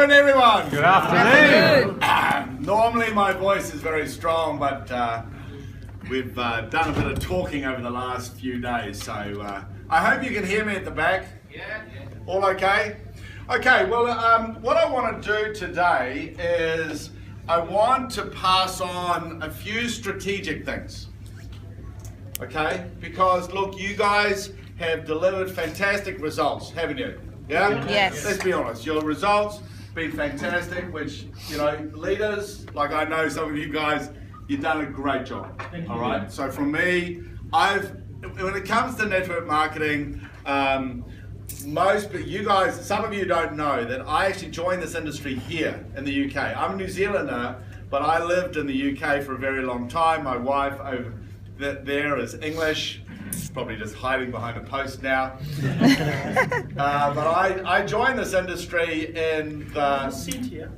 afternoon, everyone. Good afternoon. Normally my voice is very strong, but we've done a bit of talking over the last few days, so I hope you can hear me at the back. Yeah. All okay? Okay, well, what I want to do today is I want to pass on a few strategic things. Okay? Because, look, you guys have delivered fantastic results, haven't you? Yeah? Yes. Let's be honest, your results been fantastic, which, you know, leaders, like I know some of you guys, you've done a great job. All right? So from me, when it comes to network marketing, you guys, some of you don't know that I actually joined this industry here in the UK. I'm a New Zealander, but I lived in the UK for a very long time. My wife over there is English. She's probably just hiding behind a post now. But I joined this industry in the... Cynthia.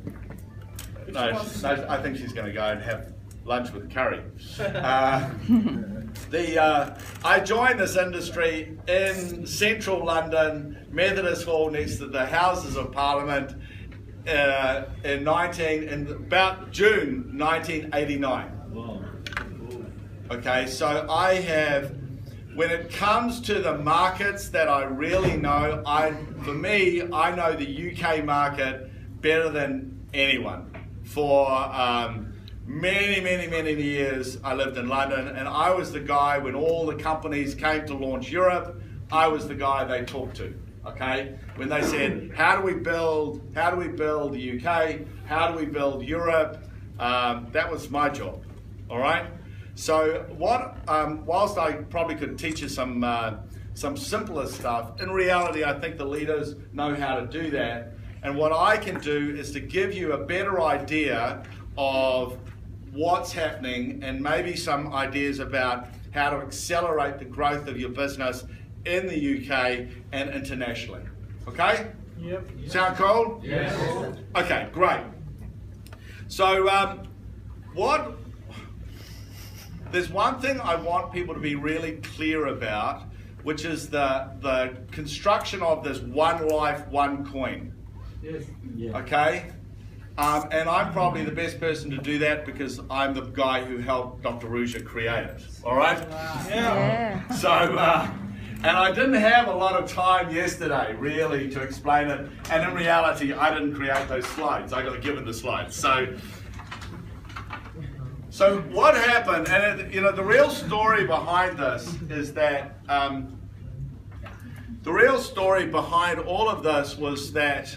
No, I think she's going to go and have lunch with curry. I joined this industry in central London, Methodist Hall, next to the Houses of Parliament, in about June 1989. Wow. Okay, so I have, when it comes to the markets that I really know, for me, I know the UK market better than anyone. For many years I lived in London, and I was the guy when all the companies came to launch Europe, I was the guy they talked to. Okay, when they said, how do we build the UK, how do we build Europe, that was my job. All right, so whilst I probably could teach you some simpler stuff, in reality I think the leaders know how to do that, and what I can do is to give you a better idea of what's happening and maybe some ideas about how to accelerate the growth of your business in the UK and internationally. Okay? Yep. Sound cool? Yes. Okay, great. So there's one thing I want people to be really clear about, which is the construction of this one life, one coin. Yes. Yeah. Okay? And I'm probably the best person to do that because I'm the guy who helped Dr. Ruja create it. All right? Yeah. So, and I didn't have a lot of time yesterday, really, to explain it. And in reality, I didn't create those slides. I got given the slides. So what happened, and you know, the real story behind this is that, the real story behind all of this was that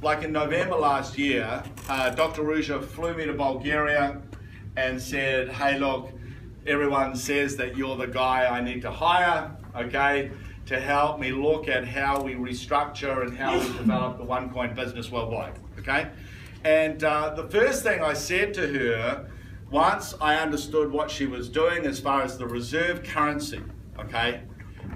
like in November last year, Dr. Ruja flew me to Bulgaria and said, hey look, everyone says that you're the guy I need to hire, okay, to help me look at how we restructure and how we develop the Onecoin business worldwide, okay? And the first thing I said to her, once I understood what she was doing as far as the reserve currency, okay?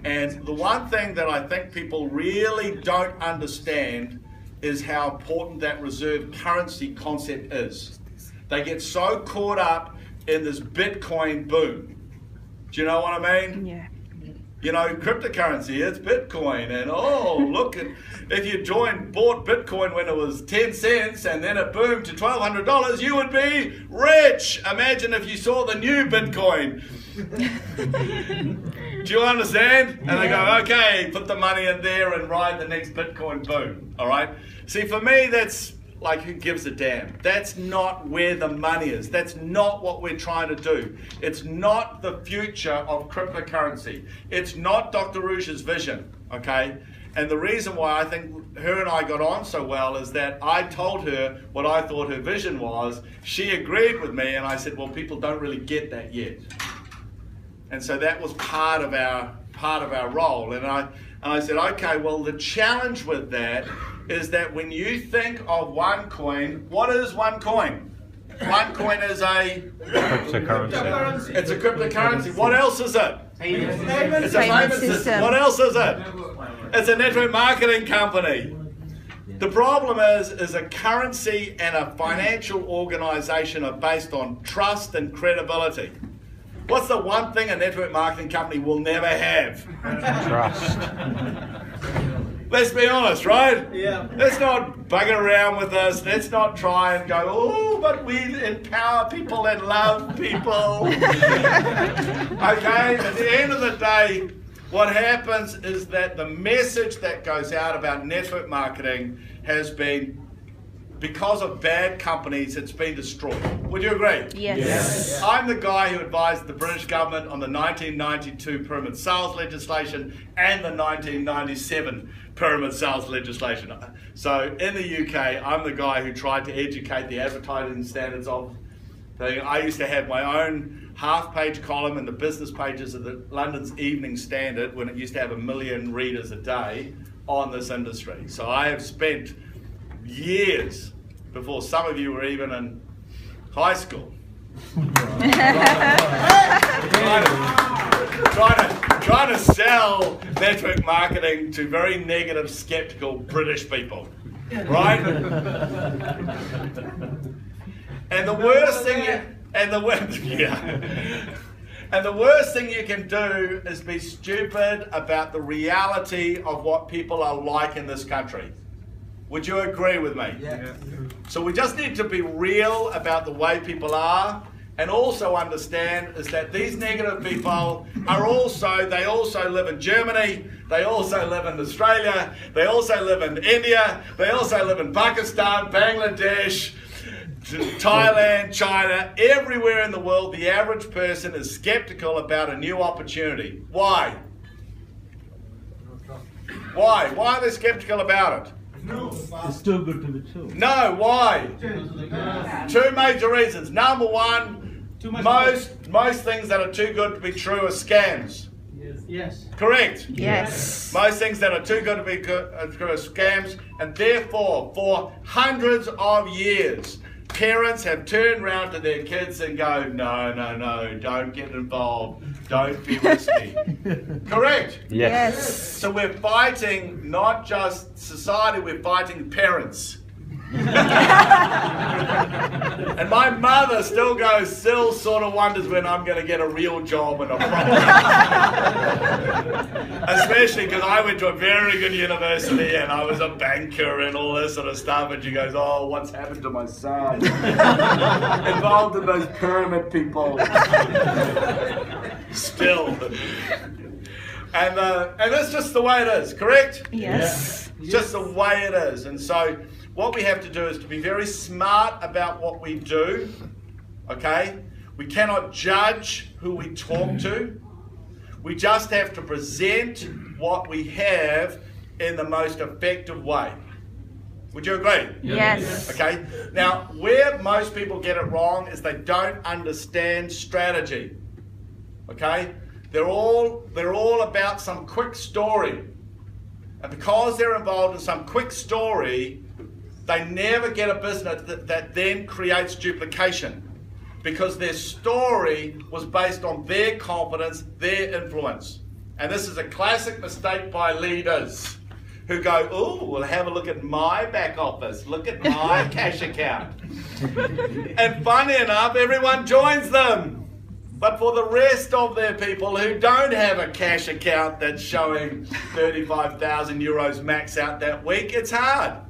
And the one thing that I think people really don't understand is how important that reserve currency concept is. They get so caught up in this Bitcoin boom. Do you know what I mean? Yeah. You know, cryptocurrency, it's Bitcoin, and oh, look, if you bought Bitcoin when it was 10 cents and then it boomed to $1,200, you would be rich. Imagine if you saw the new Bitcoin. Do you understand? And they go, okay, put the money in there and ride the next Bitcoin boom, all right? See, for me, that's like, who gives a damn? That's not where the money is. That's not what we're trying to do. It's not the future of cryptocurrency. It's not Dr. Ruja's vision, okay? And the reason why I think her and I got on so well is that I told her what I thought her vision was. She agreed with me, and I said, well, people don't really get that yet. And so that was part of our role. And I said, okay, well, the challenge with that is that when you think of Onecoin, what is Onecoin? Onecoin is a Cryptocurrency. It's a cryptocurrency. What else is it? It's a Payment system. system. What else is it? It's a network marketing company. The problem is a currency and a financial organization are based on trust and credibility. What's the one thing a network marketing company will never have? Trust. Let's be honest, right? Yeah. Let's not bugger around with this. Let's not try and go, oh, but we empower people and love people. Okay? At the end of the day, what happens is that the message that goes out about network marketing has been, because of bad companies, it's been destroyed. Would you agree? Yes. I'm the guy who advised the British government on the 1992 pyramid sales legislation and the 1997 pyramid sales legislation. So in the UK, I'm the guy who tried to educate the advertising standards of thing. I used to have my own half-page column in the business pages of the London's Evening Standard when it used to have 1 million readers a day on this industry. So I have spent years before some of you were even in high school trying to sell network marketing to very negative, skeptical British people, right? And the worst thing you can do is be stupid about the reality of what people are like in this country. Would you agree with me? Yeah. So we just need to be real about the way people are, and also understand is that these negative people are they also live in Germany, they also live in Australia, they also live in India, they also live in Pakistan, Bangladesh, Thailand, China, everywhere in the world. The average person is skeptical about a new opportunity. Why? Why? Why are they skeptical about it? It's too good to be true. No, why? Two major reasons. Number one, most things that are too good to be true are scams. Yes. Correct? Yes. Most things that are too good to be true are scams, and therefore, for hundreds of years, parents have turned around to their kids and go, no, don't get involved, don't be risky. Correct? Yes. So we're fighting not just society, we're fighting parents. And my mother still sort of wonders when I'm going to get a real job and a proper especially because I went to a very good university and I was a banker and all this sort of stuff, and she goes, oh, what's happened to my son? Involved in those pyramid people. Still. And that's just the way it is, correct? Yes. It's just the way it is. And so what we have to do is to be very smart about what we do, okay? We cannot judge who we talk to. We just have to present what we have in the most effective way. Would you agree? Yes. Okay. Now, where most people get it wrong is they don't understand strategy. Okay? They're all about some quick story. And because they're involved in some quick story, they never get a business that then creates duplication, because their story was based on their confidence, their influence. And this is a classic mistake by leaders who go, oh, well, have a look at my back office, look at my cash account. And funny enough, everyone joins them. But for the rest of their people who don't have a cash account that's showing 35,000 euros max out that week, it's hard.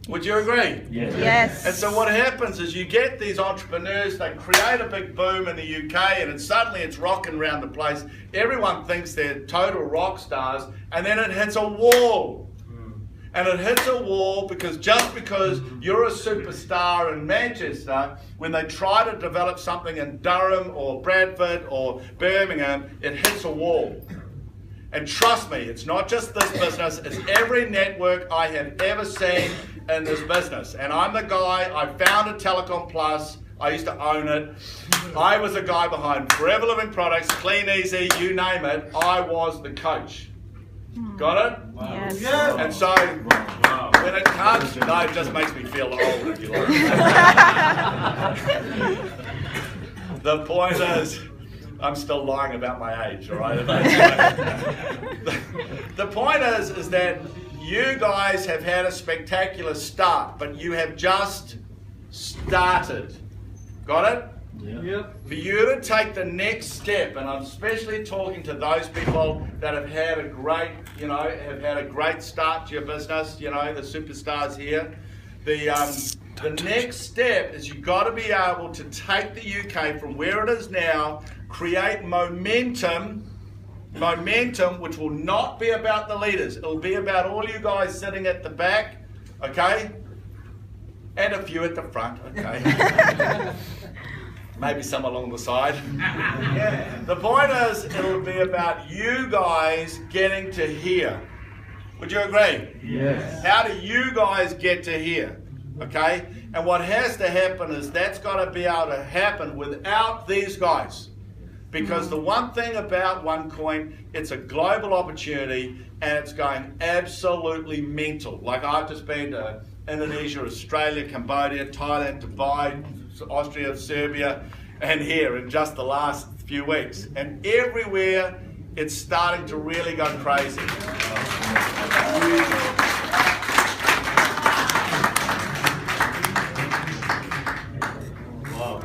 Would you agree? Yes. Yes. And so what happens is you get these entrepreneurs, they create a big boom in the UK, and suddenly it's rocking around the place. Everyone thinks they're total rock stars, and then it hits a wall. And it hits a wall because just because you're a superstar in Manchester, when they try to develop something in Durham or Bradford or Birmingham, it hits a wall. And trust me, it's not just this business, it's every network I have ever seen in this business. And I'm the guy, I founded Telecom Plus, I used to own it. I was the guy behind Forever Living Products, Clean Easy, you name it, I was the coach. Got it? Yes. And so, when it comes, no, it just makes me feel old, if you like. The point is, I'm still lying about my age, all right? The point is that you guys have had a spectacular start, but you have just started. Got it? Yep. For you to take the next step, and I'm especially talking to those people that have had a great, have had a great start to your business, the superstars here. The next step is you've got to be able to take the UK from where it is now, create momentum which will not be about the leaders. It'll be about all you guys sitting at the back, okay? And a few at the front, okay? Maybe some along the side. The point is, it'll be about you guys getting to here. Would you agree? Yes. How do you guys get to here? Okay? And what has to happen is that's got to be able to happen without these guys. Because the one thing about Onecoin, it's a global opportunity and it's going absolutely mental. Like I've just been to Indonesia, Australia, Cambodia, Thailand, Dubai, Austria, Serbia, and here in just the last few weeks. And everywhere it's starting to really go crazy. Wow.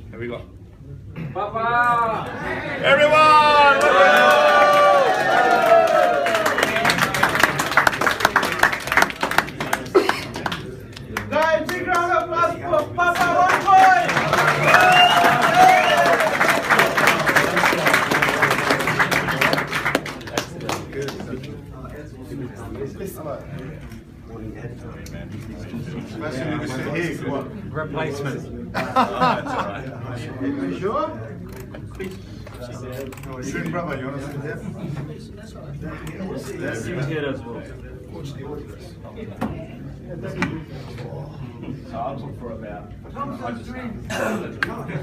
Here we go. Papa! Everyone! Guys, big round of applause for Papa Onecoin! Replacement. That's all right. You sure? Schön, brother. You want to sit there? Here as well. So I'll talk for about. Yes,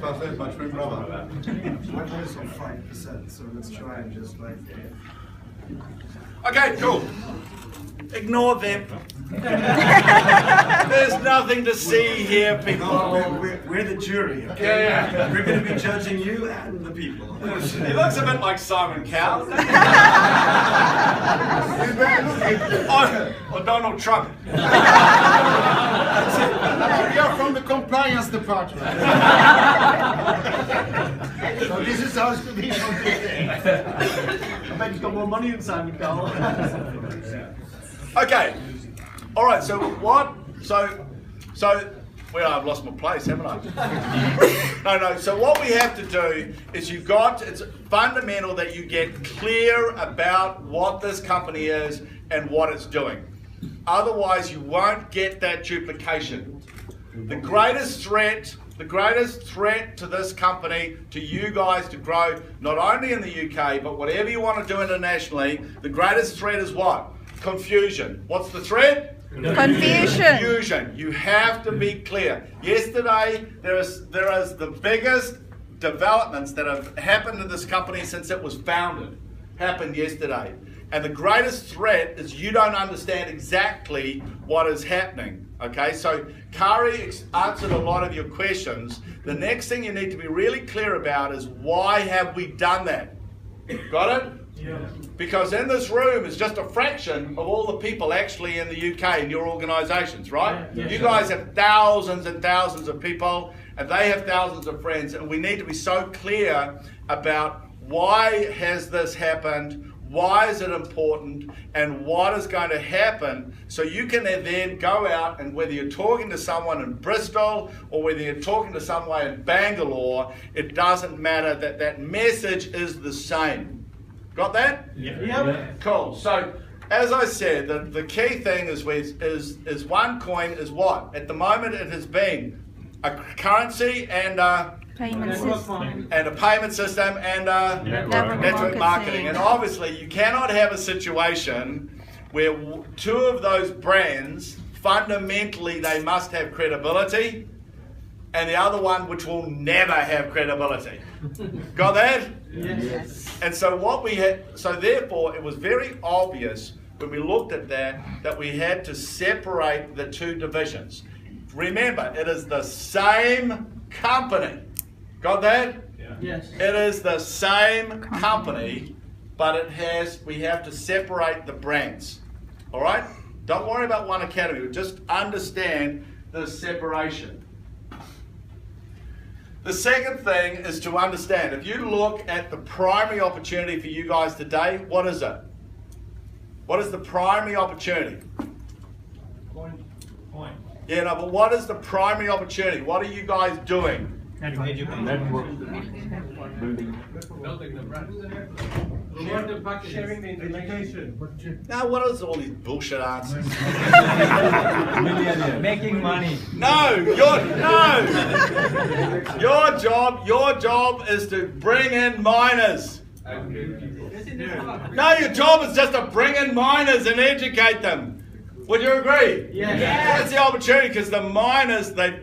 I said my schön, brother. My voice on 5%, so let's try and just like. Okay, cool. Ignore them. There's nothing to see here, people. We're the jury, okay? Yeah. We're going to be judging you and the people. He looks a bit like Simon Cowell. or Donald Trump. We are from the compliance department. So this is how it's going to be from today. I bet he's got more money than Simon Cowell. Okay. All right. So what? So. Well, I've lost my place, haven't I? No. So what we have to do is it's fundamental that you get clear about what this company is and what it's doing. Otherwise, you won't get that duplication. The greatest threat to this company, to you guys to grow, not only in the UK, but whatever you want to do internationally, the greatest threat is what? Confusion. What's the threat? Confusion. You have to be clear. Yesterday, there is the biggest developments that have happened to this company since it was founded. Happened yesterday. And the greatest threat is you don't understand exactly what is happening. Okay, so Kari answered a lot of your questions. The next thing you need to be really clear about is why have we done that? Got it? Yeah. Because in this room is just a fraction of all the people actually in the UK in your organisations, right? Yeah. You guys have thousands and thousands of people and they have thousands of friends, and we need to be so clear about why has this happened, why is it important, and what is going to happen, so you can then go out and whether you're talking to someone in Bristol or whether you're talking to someone in Bangalore, it doesn't matter, that message is the same. Got that? Yep. Cool. So, as I said, the key thing is Onecoin is what? At the moment, it has been a currency and a Payment system. payment system and network marketing. And obviously, you cannot have a situation where two of those brands, fundamentally, they must have credibility, and the other one which will never have credibility. Got that? Yes. And so therefore it was very obvious when we looked at that we had to separate the two divisions. Remember, it is the same company. Got that? Yes. It is the same company, but we have to separate the brands. All right? Don't worry about One Academy. Just understand the separation. The second thing is to understand, if you look at the primary opportunity for you guys today, what is it? What is the primary opportunity? Coin. Yeah, no, but what is the primary opportunity? What are you guys doing? Network. Building. Building the brand. Sharing the information. Now, what is all these bullshit answers? Making money. No, your job is to bring in miners. No, your job is just to bring in miners and educate them. Would you agree? Yes. That's the opportunity, because the miners, they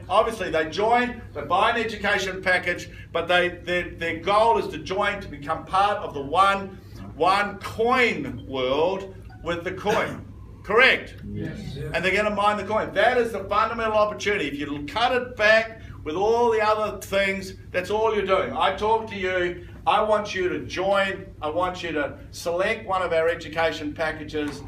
join, they buy an education package, but their goal is to join to become part of the one coin world with the coin. Correct? Yes. And they're going to mine the coin. That is the fundamental opportunity. If you cut it back with all the other things, that's all you're doing. I talk to you, I want you to join, I want you to select one of our education packages,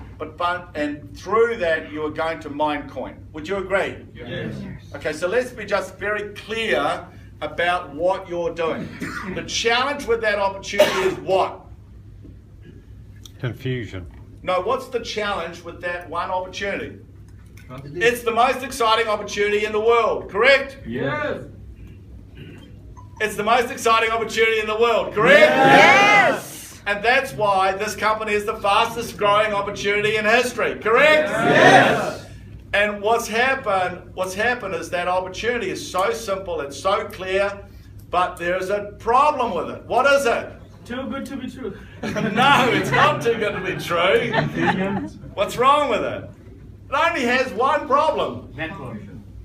and through that you are going to mine coin. Would you agree? Yes. Okay, so let's be just very clear about what you're doing. The challenge with that opportunity is what? Confusion. No, what's the challenge with that one opportunity? It's the most exciting opportunity in the world, correct? Yes. It's the most exciting opportunity in the world, correct? Yes. And that's why this company is the fastest growing opportunity in history, correct? Yes. And what's happened is that opportunity is so simple, it's so clear, but there's a problem with it. What is it? Too good to be true. No, it's not too good to be true. What's wrong with it? It only has one problem. Network.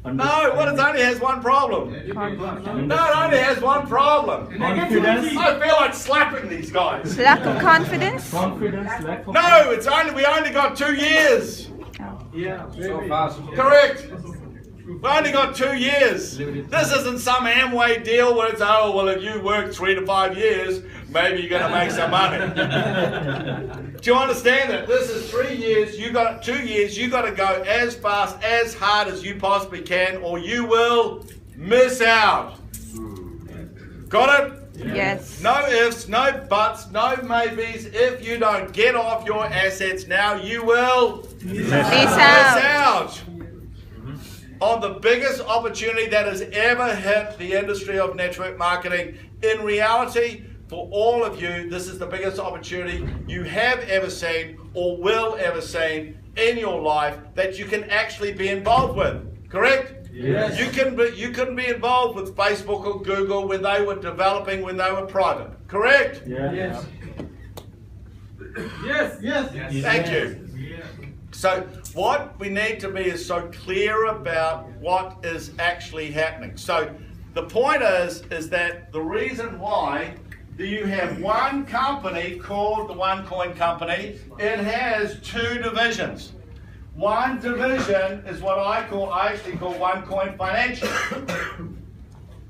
No, what? It only has one problem. No, it only has one problem. Confidence. I feel like slapping these guys. Lack of confidence. Confidence. Lack of. No, we only got 2 years. Yeah. So fast. Correct. We only got 2 years. This isn't some Amway deal where it's, oh, well, if you work 3 to 5 years, maybe you're going to make some money. Do you understand that? This is 3 years, you got 2 years, you got to go as fast, as hard as you possibly can, or you will miss out. Got it? Yes. No ifs, no buts, no maybes. If you don't get off your assets now, you will Peace miss out. out on the biggest opportunity that has ever hit the industry of network marketing. In reality, for all of you, this is the biggest opportunity you have ever seen or will ever see in your life that you can actually be involved with. Correct? Yes. You couldn't be involved with Facebook or Google when they were developing, when they were private. Correct? Yes. Yes. Yes. Thank you. So what we need to be is so clear about what is actually happening. So the point is that the reason why you have one company called the Onecoin company, it has 2 divisions. One division is what I actually call Onecoin Financial.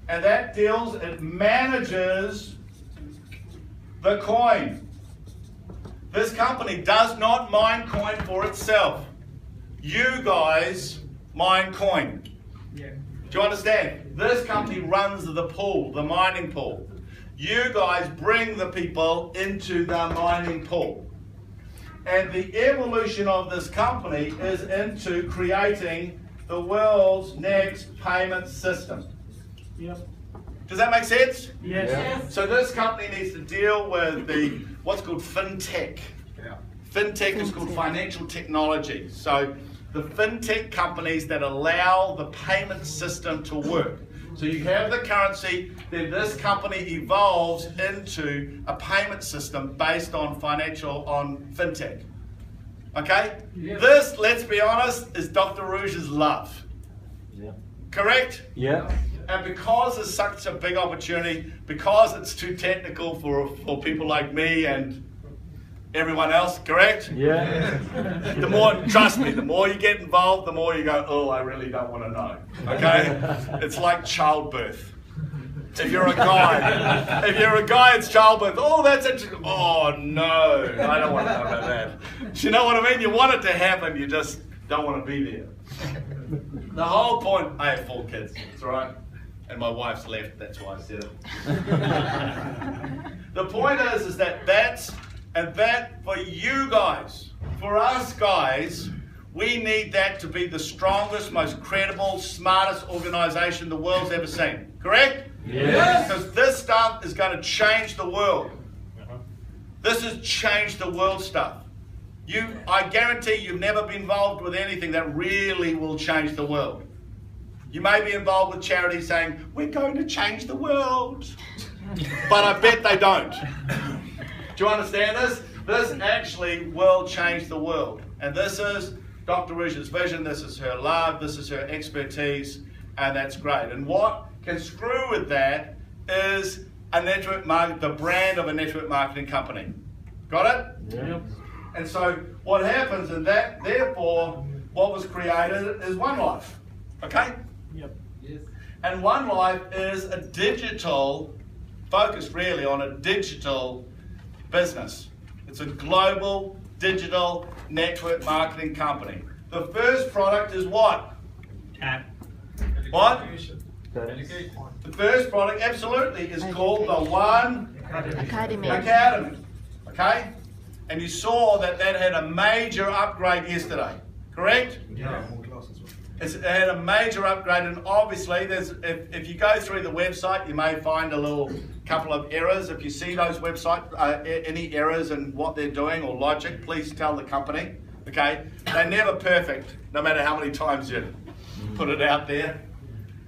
And that it manages the coin. This company does not mine coin for itself. You guys mine coin. Yeah. Do you understand? This company runs the pool, the mining pool. You guys bring the people into the mining pool. And the evolution of this company is into creating the world's next payment system. Yep. Does that make sense? Yes. So this company needs to deal with what's called fintech. Fintech is called financial technology. So the fintech companies that allow the payment system to work. So you have the currency, then this company evolves into a payment system based on fintech. Okay? Yeah. This, let's be honest, is Dr. Rouge's love. Yeah. Correct? Yeah. And because it's such a big opportunity, because it's too technical for people like me and everyone else, correct? Yeah. The more, trust me, the more you get involved, the more you go, oh, I really don't want to know. Okay? It's like childbirth. If you're a guy, it's childbirth. Oh, that's interesting. Oh, no, I don't want to know about that. Do you know what I mean? You want it to happen, you just don't want to be there. The whole point, I have 4 kids, that's right. And my wife's left, that's why I said it. The point is that that for you guys, for us guys, we need that to be the strongest, most credible, smartest organization the world's ever seen. Correct? Yes. Because this stuff is going to change the world. This has changed the world stuff. I guarantee you've never been involved with anything that really will change the world. You may be involved with charities saying, we're going to change the world. But I bet they don't. Do you understand this? This actually will change the world. And this is Dr. Rouge's vision, this is her love, this is her expertise, and that's great. And what can screw with that is a network market, the brand of a network marketing company. Got it? Yep. And so what happens in that, therefore, what was created is Onelife. Okay? Yep. Yes. And Onelife is a digital, focused really on a digital business. It's a global digital network marketing company. The first product is what? What? The first product, absolutely, is called the One Academy. Academy. Okay? And you saw that had a major upgrade yesterday, correct? Yeah, more classes. It had a major upgrade, and obviously, if you go through the website, you may find a couple of errors. If you see those website, any errors in what they're doing or logic, please tell the company. Okay, they're never perfect, no matter how many times you put it out there.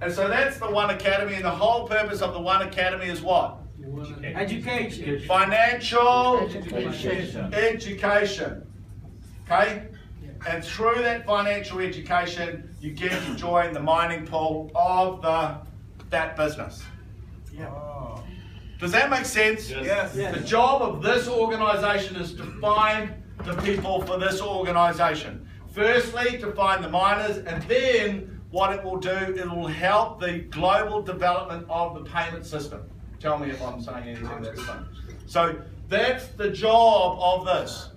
And so that's the One Academy, and the whole purpose of the One Academy is what? Education. Financial Education. education. Okay? And through that financial education, you get to join the mining pool of that business. Does that make sense? Yes. The job of this organization is to find the people for this organization. Firstly, to find the miners, and then what it will do, it will help the global development of the payment system. Tell me if I'm saying anything that's fun. So that's the job of this.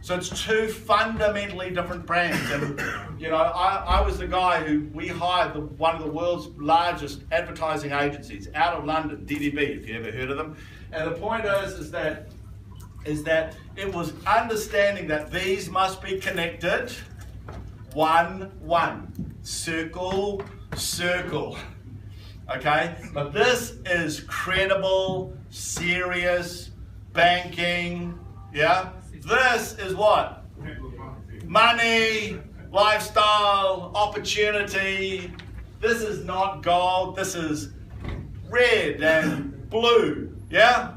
So it's two fundamentally different brands. And you know, I was the guy who we hired one of the world's largest advertising agencies out of London, DDB, if you ever heard of them. And the point is that it was understanding that these must be connected, one, circle, circle. Okay? But this is credible, serious, banking, yeah? This is what? Money, lifestyle, opportunity. This is not gold, this is red and blue, yeah?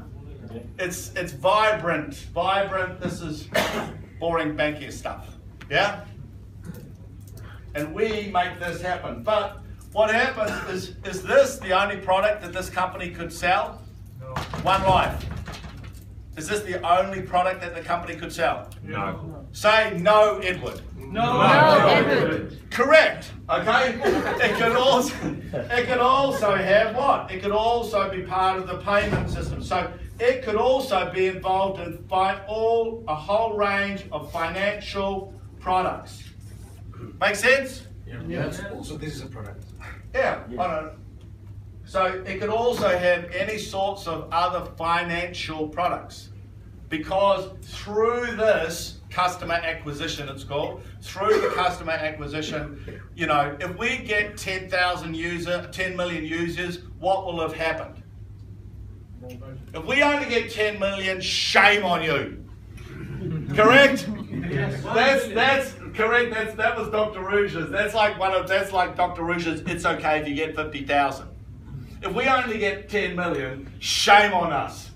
It's vibrant, this is boring banking stuff, yeah? And we make this happen. But what happens is this the only product that this company could sell? No. Onelife. Is this the only product that the company could sell? No. Say no, Edward. No. Edward. Correct. Okay. It could also have what? It could also be part of the payment system. So it could also be involved in a whole range of financial products. Make sense? Yes. Also, this is a product. Yeah. I know. So it could also have any sorts of other financial products, because through this customer acquisition, it's called, through the customer acquisition, you know, if we get 10 million users, what will have happened? If we only get 10 million, shame on you. Correct? That's correct. That was Dr. Rouge's. That's like Dr. Rouge's. It's okay if you get 50,000. If we only get 10 million, shame on us.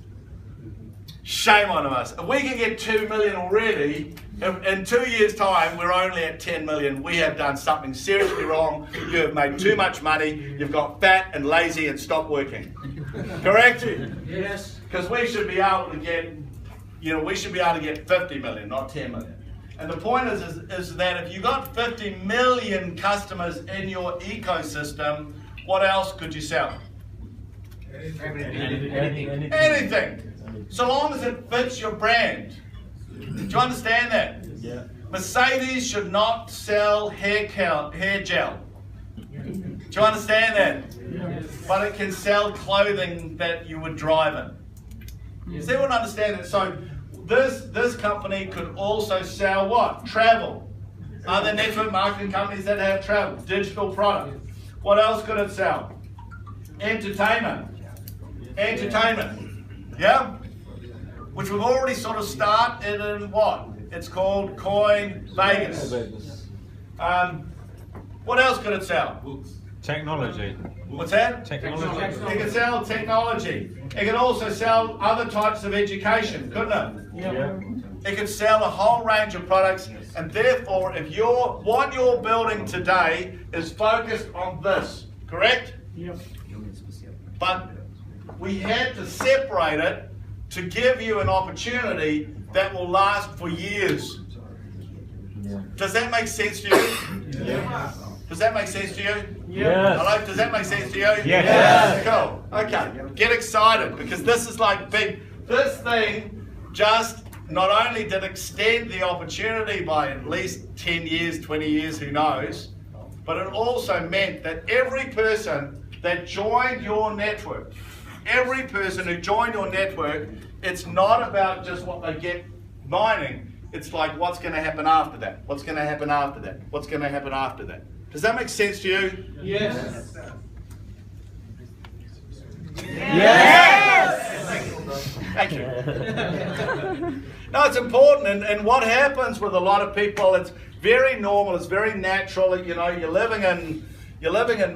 Shame on us. If we can get 2 million already, in 2 years' time, we're only at 10 million. We have done something seriously wrong. You have made too much money. You've got fat and lazy and stopped working. Correct? Yes. Because we should be able to get, we should be able to get 50 million, not 10 million. And the point is that if you got 50 million customers in your ecosystem, what else could you sell? Anything. So long as it fits your brand. Do you understand that? Yeah. Mercedes should not sell hair gel. Do you understand that? But it can sell clothing that you would drive in. Does everyone understand that? So this company could also sell what? Travel. Other network marketing companies that have travel, digital product. What else could it sell? Entertainment. Entertainment. Yeah? Which we've already sort of started in what? It's called Coin Vegas. What else could it sell? Technology. What's that? Technology. It can sell technology. It can also sell other types of education, couldn't it? Yeah. It can sell a whole range of products, and therefore, if what you're building today is focused on this, correct? Yep. But we had to separate it to give you an opportunity that will last for years. Does that make sense to you? Yeah. Does that make sense to you? Yes. Hello, does that make sense to you? Yes. Cool. Okay. Get excited because this is like big. This thing just not only did extend the opportunity by at least 10 years, 20 years, who knows, but it also meant that every person that joined your network, every person who joined your network, it's not about just what they get mining. It's like what's going to happen after that? What's going to happen after that? What's going to happen after that? Does that make sense to you? Yes. Thank you. No, it's important, and what happens with a lot of people, it's very normal, it's very natural. You know, you're living in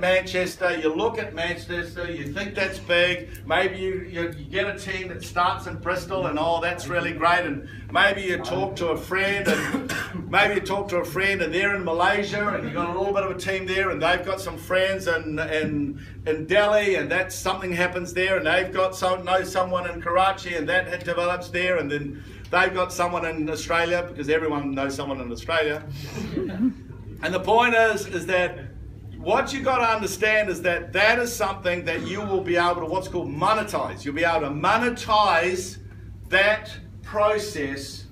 Manchester, you look at Manchester, you think that's big, maybe you get a team that starts in Bristol and oh, that's really great, and maybe you talk to a friend and they're in Malaysia and you've got a little bit of a team there and they've got some friends in Delhi and that's something happens there and they've got know someone in Karachi and that develops there and then they've got someone in Australia because everyone knows someone in Australia. And the point is that what you got to understand is that that is something that you will be able to what's called monetize. You'll be able to monetize that process,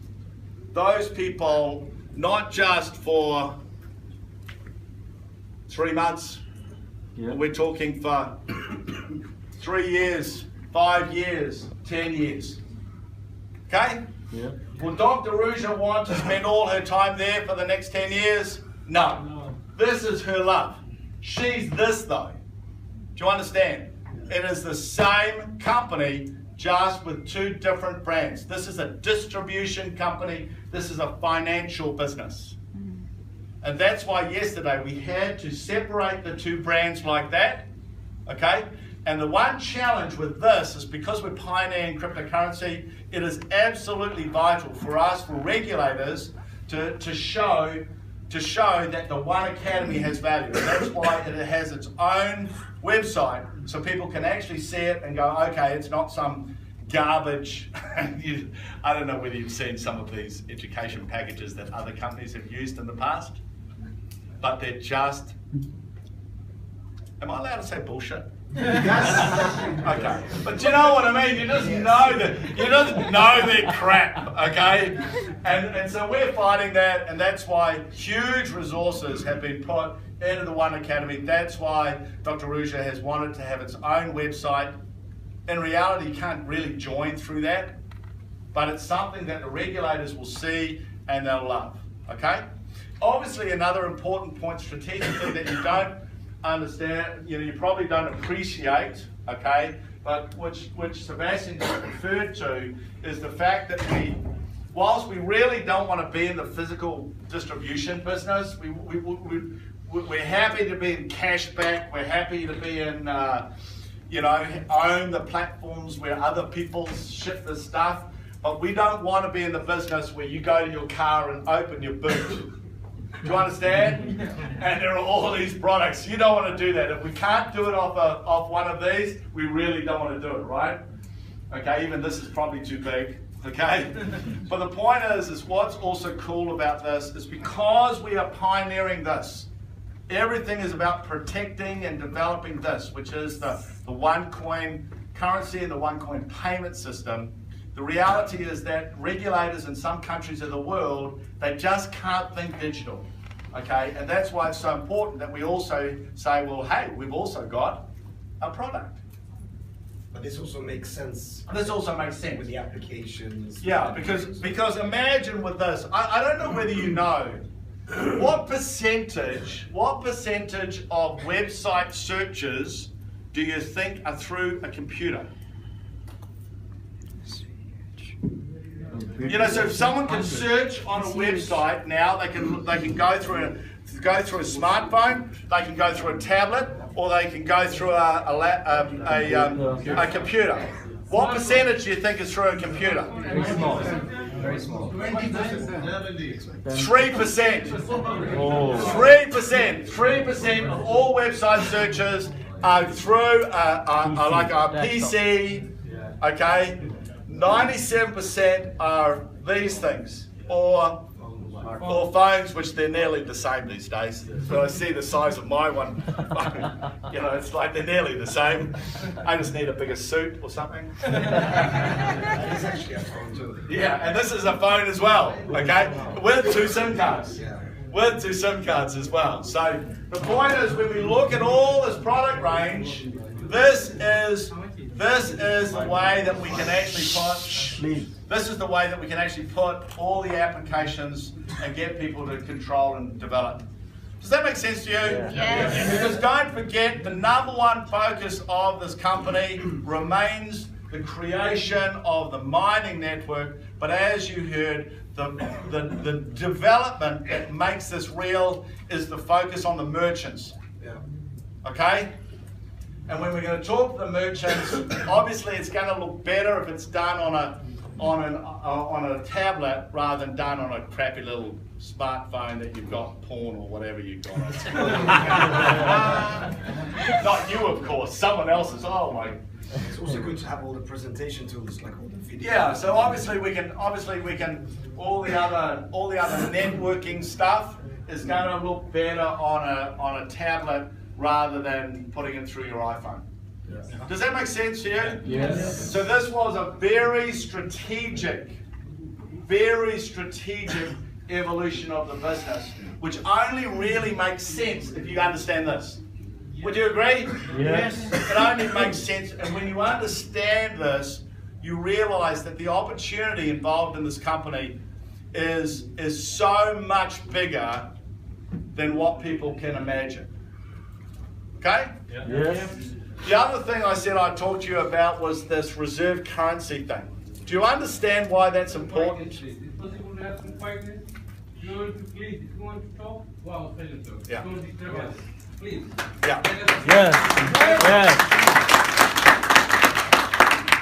those people, not just for 3 months. Yeah. We're talking for 3 years, 5 years, 10 years. Okay? Yeah. Will Dr. Ruja want to spend all her time there for the next 10 years? No. This is her love. She's this though. Do you understand? It is the same company, just with 2 different brands. This is a distribution company. This is a financial business. And that's why yesterday we had to separate the 2 brands like that. Okay? And the one challenge with this is because we're pioneering cryptocurrency, it is absolutely vital for us, for regulators, to show that the One Academy has value. And that's why it has its own website, so people can actually see it and go, okay, it's not some garbage. I don't know whether you've seen some of these education packages that other companies have used in the past, but they're just, am I allowed to say bullshit? Okay, but you know what I mean. You just know they're crap. Okay, and so we're fighting that, and that's why huge resources have been put into the One Academy. That's why Dr. Ruja has wanted to have its own website. In reality, you can't really join through that, but it's something that the regulators will see and they'll love. Okay. Obviously, another important point strategically that you don't understand, you probably don't appreciate, okay, but which Sebastian just referred to, is the fact that whilst we really don't want to be in the physical distribution business, we're happy to be in cashback, we're happy to be in, own the platforms where other people ship the stuff, but we don't want to be in the business where you go to your car and open your boot. Do you understand? And there are all these products. You don't want to do that. If we can't do it off one of these, we really don't want to do it, right? Okay, even this is probably too big, okay? But the point is what's also cool about this is because we are pioneering this, everything is about protecting and developing this, which is the Onecoin currency and the Onecoin payment system. The reality is that regulators in some countries of the world, they just can't think digital. Okay, and that's why it's so important that we also say, well, hey, we've also got a product. But this also makes sense This also makes sense. with the applications. Yeah, because imagine with this, I don't know whether you know, what percentage of website searches do you think are through a computer? You know, so if someone can search on a website now, they can go through a smartphone, they can go through a tablet, or they can go through a computer. What percentage do you think is through a computer? Very small. Very small. 3%. Oh. 3% of all website searches are through like a PC. Okay, 97% are these things, or phones, which they're nearly the same these days. So I see the size of my one, you know, it's like they're nearly the same. I just need a bigger suit or something. It's actually a phone too. Yeah, and this is a phone as well, okay? With 2 SIM cards. With 2 SIM cards as well. So the point is, when we look at all this product range, this is the way that we can actually put all the applications and get people to control and develop. Does that make sense to you? Yes. Because don't forget, the #1 focus of this company remains the creation of the mining network, but as you heard, the development that makes this real is the focus on the merchants. Okay? And when we're going to talk to the merchants, obviously it's going to look better if it's done on a tablet rather than done on a crappy little smartphone that you've got porn or whatever you've got. Not you, of course. Someone else's. Oh my. It's also good to have all the presentation tools, like all the videos. Yeah. So obviously we can all the other networking stuff is going to look better on a tablet rather than putting it through your iPhone. Does that make sense to you? Yes. So this was a very strategic evolution of the business, which only really makes sense if you understand this. Would you agree? Yes. It only makes sense, and when you understand this, you realize that the opportunity involved in this company is so much bigger than what people can imagine. Okay? Yes. The other thing I said I'd talk to you about was this reserve currency thing. Do you understand why that's important? Is it possible to have some quietness? You want to please, if you want to talk, wow, tell him so. Yeah. Don't disturb us. Please. Yeah. Yes. Yes.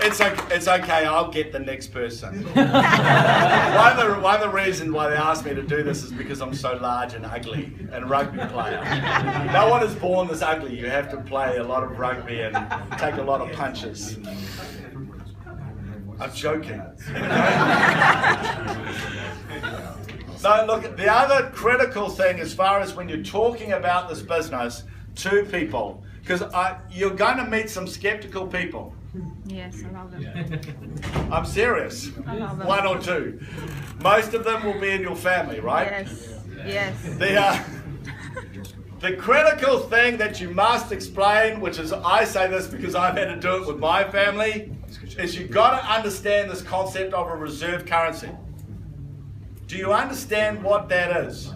It's okay, I'll get the next person. One of the reasons why they asked me to do this is because I'm so large and ugly and a rugby player. No one is born this ugly. You have to play a lot of rugby and take a lot of punches. I'm joking. So look, the other critical thing as far as when you're talking about this business to people, because you're going to meet some skeptical people. Yes, I love them. I'm serious. I love them. 1 or 2. Most of them will be in your family, right? Yes. The critical thing that you must explain, which is, I say this because I've had to do it with my family, is you've got to understand this concept of a reserve currency. Do you understand what that is?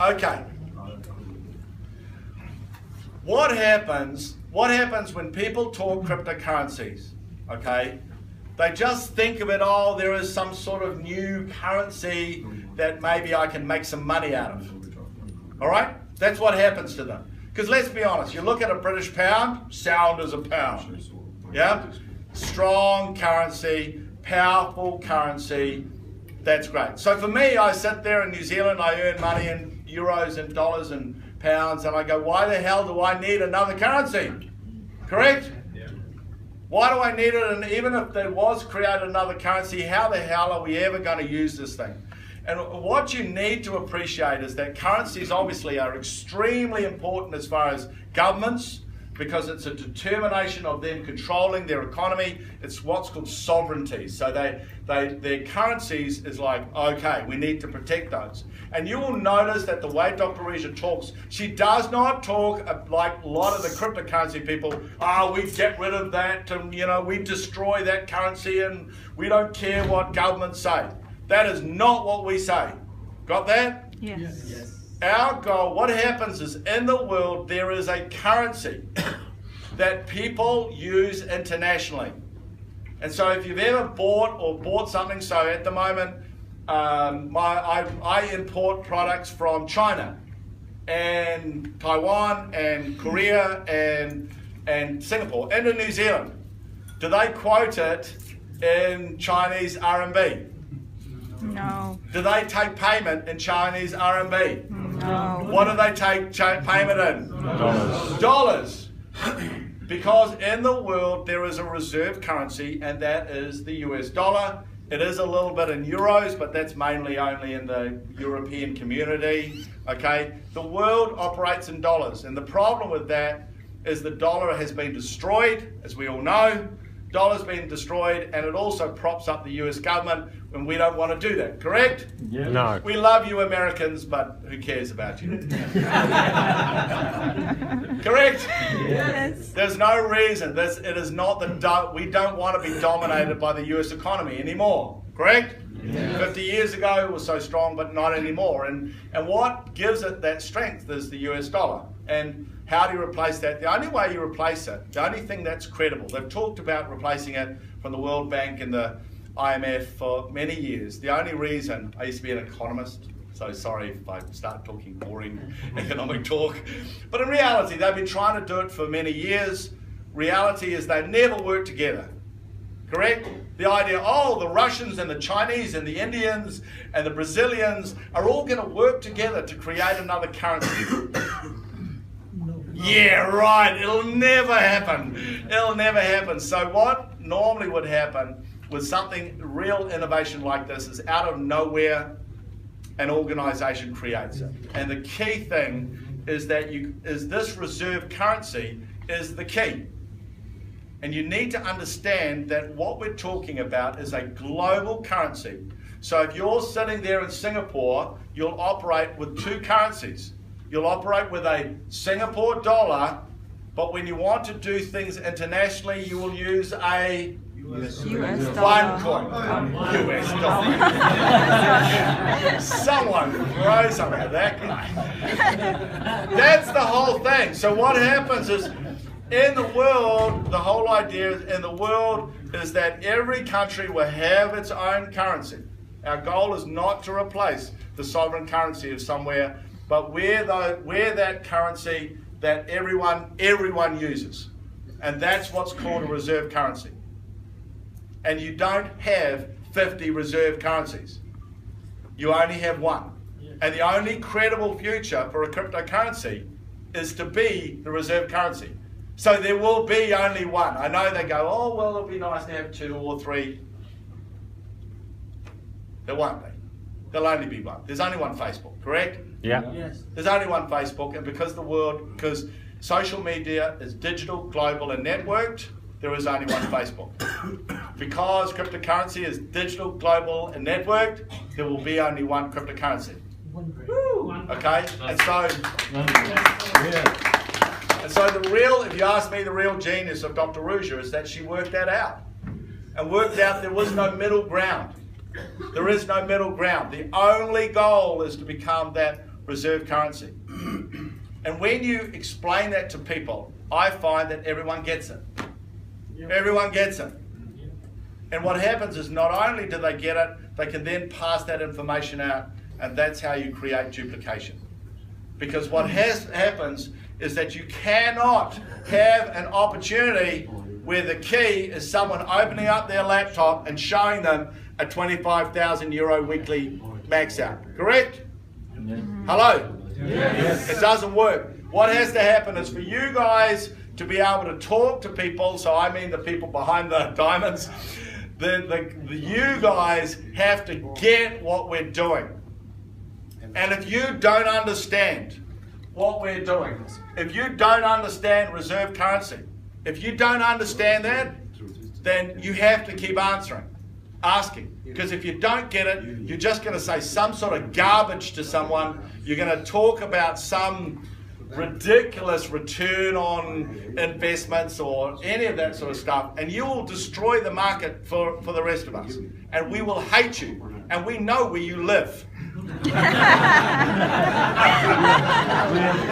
Okay. What happens when people talk cryptocurrencies? Okay, they just think of it, oh, there is some sort of new currency that maybe I can make some money out of. All right, that's what happens to them. Because let's be honest, you look at a British pound, sound as a pound. Yeah, strong currency, powerful currency. That's great. So for me, I sit there in New Zealand, I earn money in euros and dollars and pounds, and I go, why the hell do I need another currency? Correct? Yeah. Why do I need it? And even if there was created another currency, how the hell are we ever going to use this thing? And what you need to appreciate is that currencies obviously are extremely important as far as governments, because it's a determination of them controlling their economy. It's what's called sovereignty. So their currencies is like, okay, we need to protect those. And you will notice that the way Dr. Regia talks, she does not talk like a lot of the cryptocurrency people, we get rid of that and we destroy that currency and we don't care what governments say. That is not what we say. Got that? Yes. Our goal, what happens is in the world there is a currency that people use internationally. And so if you've ever bought something, so at the moment I import products from China and Taiwan and Korea and Singapore into New Zealand. Do they quote it in Chinese RMB? No. Do they take payment in Chinese RMB? No. What do they take payment in? Dollars. Because in the world there is a reserve currency, and that is the US dollar. It is a little bit in euros, but that's mainly only in the European community. Okay? The world operates in dollars, and the problem with that is the dollar has been destroyed, as we all know. Dollar's been destroyed, and it also props up the US government when we don't want to do that, correct? Yeah. No. We love you Americans, but who cares about you? Correct? Yes. There's no reason. It is not we don't want to be dominated by the US economy anymore, correct? Yeah. 50 years ago it was so strong, but not anymore. And what gives it that strength is the US dollar. And how do you replace that? The only way you replace it, the only thing that's credible, they've talked about replacing it from the World Bank and the IMF for many years. The only reason, I used to be an economist, so sorry if I start talking boring economic talk, but in reality they've been trying to do it for many years. Reality is they never work together, correct? The idea, the Russians and the Chinese and the Indians and the Brazilians are all going to work together to create another currency. Yeah, right, it'll never happen. It'll never happen. So what normally would happen with something real innovation like this is out of nowhere an organization creates it. And the key thing is that this reserve currency is the key. And you need to understand that what we're talking about is a global currency. So if you're sitting there in Singapore, you'll operate with two currencies. You'll operate with a Singapore dollar, but when you want to do things internationally, you will use a US Onecoin. US dollar. Someone throw something at that guy. That's the whole thing. So what happens is, in the world, the whole idea in the world is that every country will have its own currency. Our goal is not to replace the sovereign currency of somewhere, but we're that currency that everyone uses. And that's what's called a reserve currency. And you don't have 50 reserve currencies. You only have one. And the only credible future for a cryptocurrency is to be the reserve currency. So there will be only one. I know they go, well, it'll be nice to have 2 or 3. There won't be. There'll only be one. There's only one Facebook, correct? Yeah. Yes. There's only one Facebook, and because social media is digital, global, and networked, there is only one Facebook. Because cryptocurrency is digital, global, and networked, there will be only one cryptocurrency. Okay? And so if you ask me, the real genius of Dr. Regia is that she worked that out. And worked out there was no middle ground. There is no middle ground. The only goal is to become that reserve currency. And when you explain that to people, I find that everyone gets it. Everyone gets it. And what happens is not only do they get it, they can then pass that information out, and that's how you create duplication. Because what happens is that you cannot have an opportunity where the key is someone opening up their laptop and showing them a 25,000 euro weekly max out. Correct? Hello? Yes. It doesn't work. What has to happen is for you guys to be able to talk to people, so I mean the people behind the diamonds, you guys have to get what we're doing. And if you don't understand what we're doing. If you don't understand reserve currency, if you don't understand that, then you have to keep asking. Because if you don't get it, you're just going to say some sort of garbage to someone. You're going to talk about some ridiculous return on investments or any of that sort of stuff, and you will destroy the market for the rest of us. And we will hate you, and we know where you live.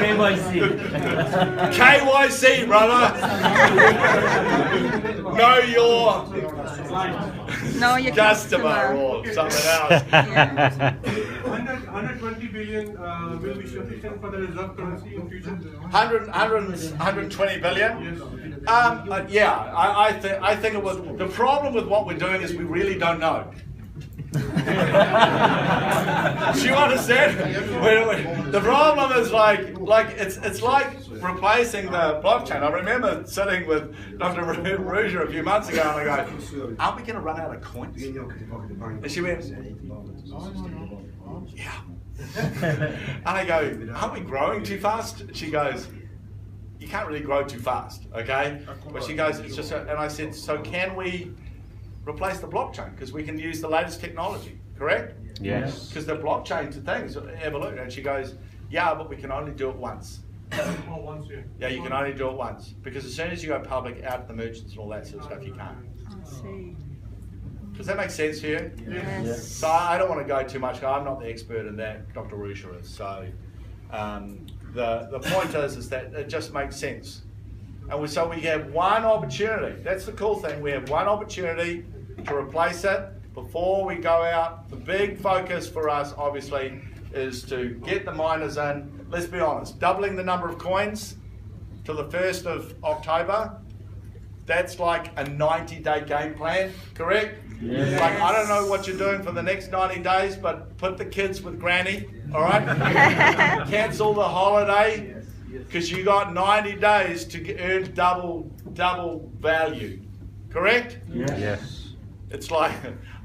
KYC. KYC, brother. Know your customer or something else. 120 billion will be sufficient for the reserve currency in future. 120 billion? Yeah, I think it was. The problem with what we're doing is we really don't know. Do you understand? The problem is like it's like replacing the blockchain. I remember sitting with Dr. Rouger a few months ago, and I go, "Aren't we going to run out of coins?" And she went, "Yeah." And I go, "Aren't we growing too fast?" She goes, "You can't really grow too fast, okay?" But she goes, "It's just," and I said, "So can we replace the blockchain, because we can use the latest technology, correct?" Yes. Because the blockchain things evolve. And she goes, "Yeah, but we can only do it once." Yeah, you can only do it once. Because as soon as you go public, out to the merchants and all that sort of stuff, you can't. I see. Does that make sense to you? Yes. So I don't want to go too much. I'm not the expert in that. Dr. Rouger is. So the point is that it just makes sense. And so we have one opportunity. That's the cool thing. We have one opportunity to replace it before we go out. The big focus for us, obviously, is to get the miners in. Let's be honest, doubling the number of coins to the 1st of October, that's like a 90-day game plan, correct? Yes. Like, I don't know what you're doing for the next 90 days, but put the kids with Granny, all right? Cancel the holiday, because you got 90 days to earn double value, correct? Yes. It's like,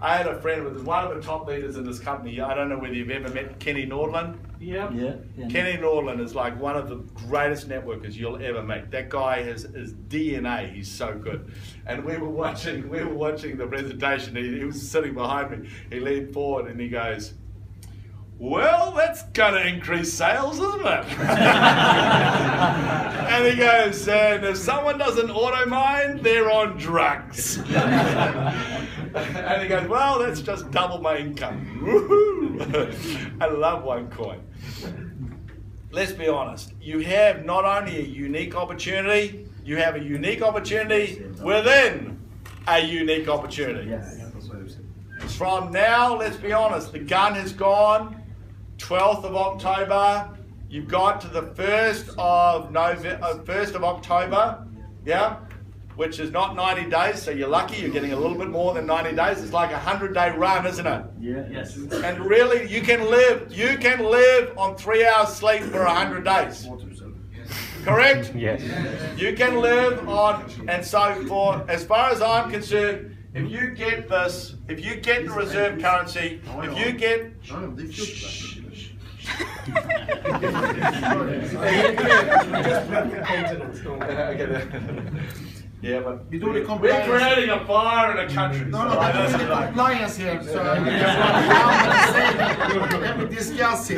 I had a friend with one of the top leaders in this company. I don't know whether you've ever met Kenny Nordland. Yeah. Kenny Nordland is like one of the greatest networkers you'll ever meet. That guy has DNA. He's so good. And we were watching the presentation. He was sitting behind me. He leaned forward and he goes, "Well, that's going to increase sales, isn't it?" And he goes, "And if someone doesn't auto mine, they're on drugs." And he goes, "Well, that's just double my income." Woohoo! I love Onecoin. Let's be honest. You have not only a unique opportunity, you have a unique opportunity within a unique opportunity. From now, let's be honest, the gun has gone. 12th of October, you've got to the 1st of October, yeah, which is not 90 days, so you're lucky, you're getting a little bit more than 90 days. It's like a 100-day run, isn't it? Yes. And really, you can live on 3 hours sleep for 100 days. Correct? Yes. You can live on, and so for, as far as I'm concerned, if you get this, if you get the reserve currency, if you get, yeah, but You do the we're compliance. creating a fire in a country. No, so no, I that's the don't know. compliance here. So let me discuss it.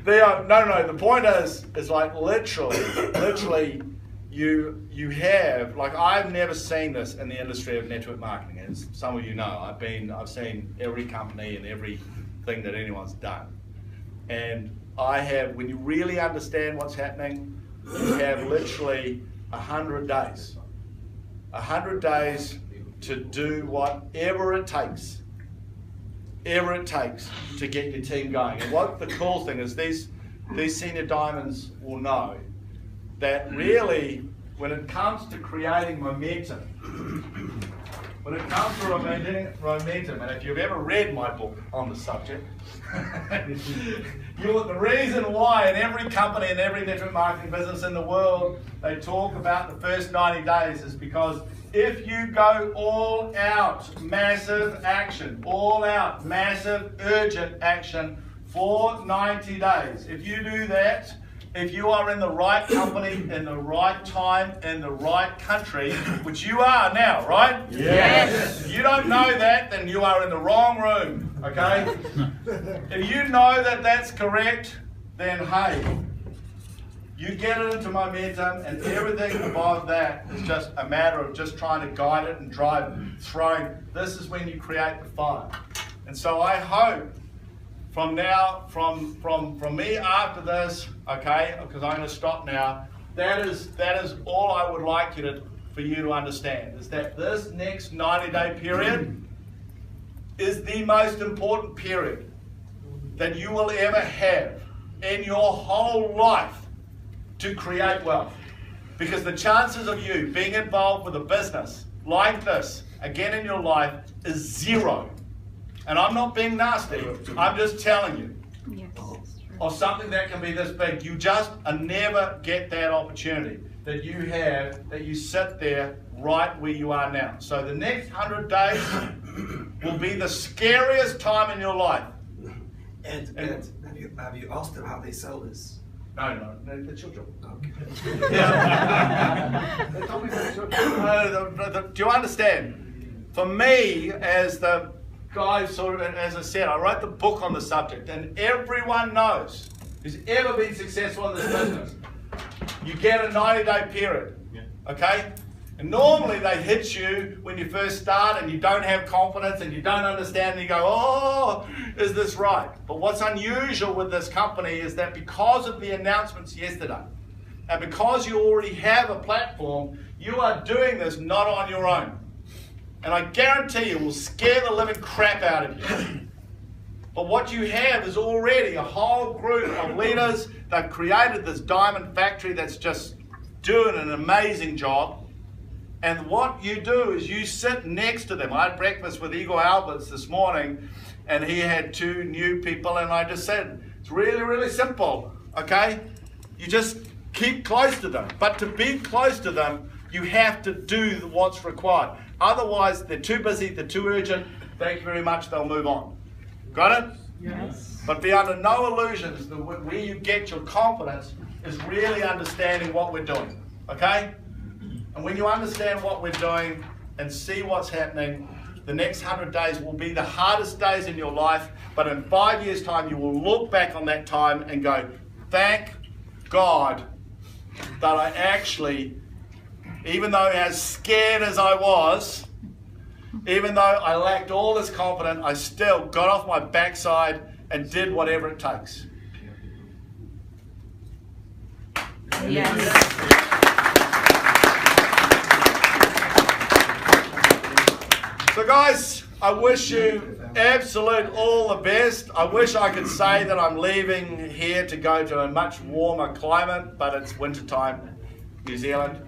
No. The point is like literally, you have, like, I've never seen this in the industry of network marketing. As some of you know, I've seen every company and everything that anyone's done, and I have. When you really understand what's happening, you have literally 100 days. 100 days to do whatever it takes to get your team going. And what the cool thing is, these senior diamonds will know that really, when it comes to creating momentum, and if you've ever read my book on the subject, the reason why in every company and every network marketing business in the world they talk about the first 90 days is because if you go all out, massive action, all out, massive, urgent action for 90 days. If you do that, if you are in the right company, in the right time, in the right country, which you are now, right? Yes. If you don't know that, then you are in the wrong room, okay? If you know that that's correct, then hey, you get it into momentum, and everything above that is just a matter of just trying to guide it and drive it, throwing. This is when you create the fire. And so I hope from now, from me after this, okay, because I'm going to stop now, that is all I would like for you to understand, is that this next 90-day period is the most important period that you will ever have in your whole life to create wealth. Because the chances of you being involved with a business like this again in your life is zero. And I'm not being nasty, I'm just telling you. Yes, that's true. Or something that can be this big. You just never get that opportunity that you have, that you sit there right where you are now. So the next 100 days will be the scariest time in your life. And have you asked them how they sell this? No, that's your job. Okay. Yeah. They told me that's your job. Do you understand? For me, as the guy, sort of, as I said, I wrote the book on the subject, and everyone knows who's ever been successful in this business, you get a 90-day period, okay? And normally they hit you when you first start and you don't have confidence and you don't understand and you go, oh, is this right? But what's unusual with this company is that because of the announcements yesterday and because you already have a platform, you are doing this not on your own. And I guarantee you will scare the living crap out of you. But what you have is already a whole group of leaders that created this diamond factory that's just doing an amazing job. And what you do is you sit next to them. I had breakfast with Igor Alberts this morning, and he had 2 new people, and I just said, it's really, really simple, okay? You just keep close to them. But to be close to them, you have to do what's required. Otherwise, they're too busy, they're too urgent. Thank you very much, they'll move on. Got it? Yes. But be under no illusions that where you get your confidence is really understanding what we're doing, okay? And when you understand what we're doing and see what's happening, the next 100 days will be the hardest days in your life, but in 5 years' time, you will look back on that time and go, thank God that I actually, even though as scared as I was, even though I lacked all this confidence, I still got off my backside and did whatever it takes. Yes. So guys, I wish you absolute all the best. I wish I could say that I'm leaving here to go to a much warmer climate, but it's winter time, New Zealand.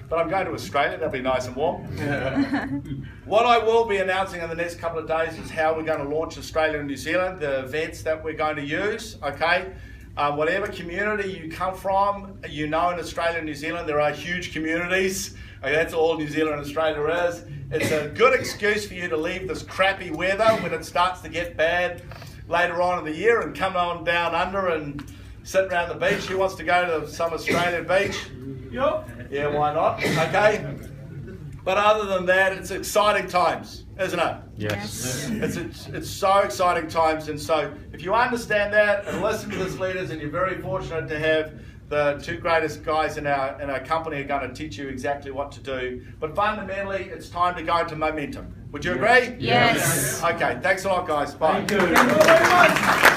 But I'm going to Australia, that'll be nice and warm. What I will be announcing in the next couple of days is how we're going to launch Australia and New Zealand, the events that we're going to use, okay? Whatever community you come from, you know in Australia and New Zealand there are huge communities. Okay, that's all New Zealand and Australia is. It's a good excuse for you to leave this crappy weather when it starts to get bad later on in the year and come on down under and sit around the beach. Who wants to go to some Australian beach? Yup. Yeah, why not? Okay. But other than that, it's exciting times, isn't it? Yes. It's so exciting times, and so if you understand that and listen to these leaders, and you're very fortunate to have the 2 greatest guys in our company are going to teach you exactly what to do. But fundamentally, it's time to go into momentum. Would you agree? Yes. Okay, thanks a lot, guys. Bye. Thank you very much.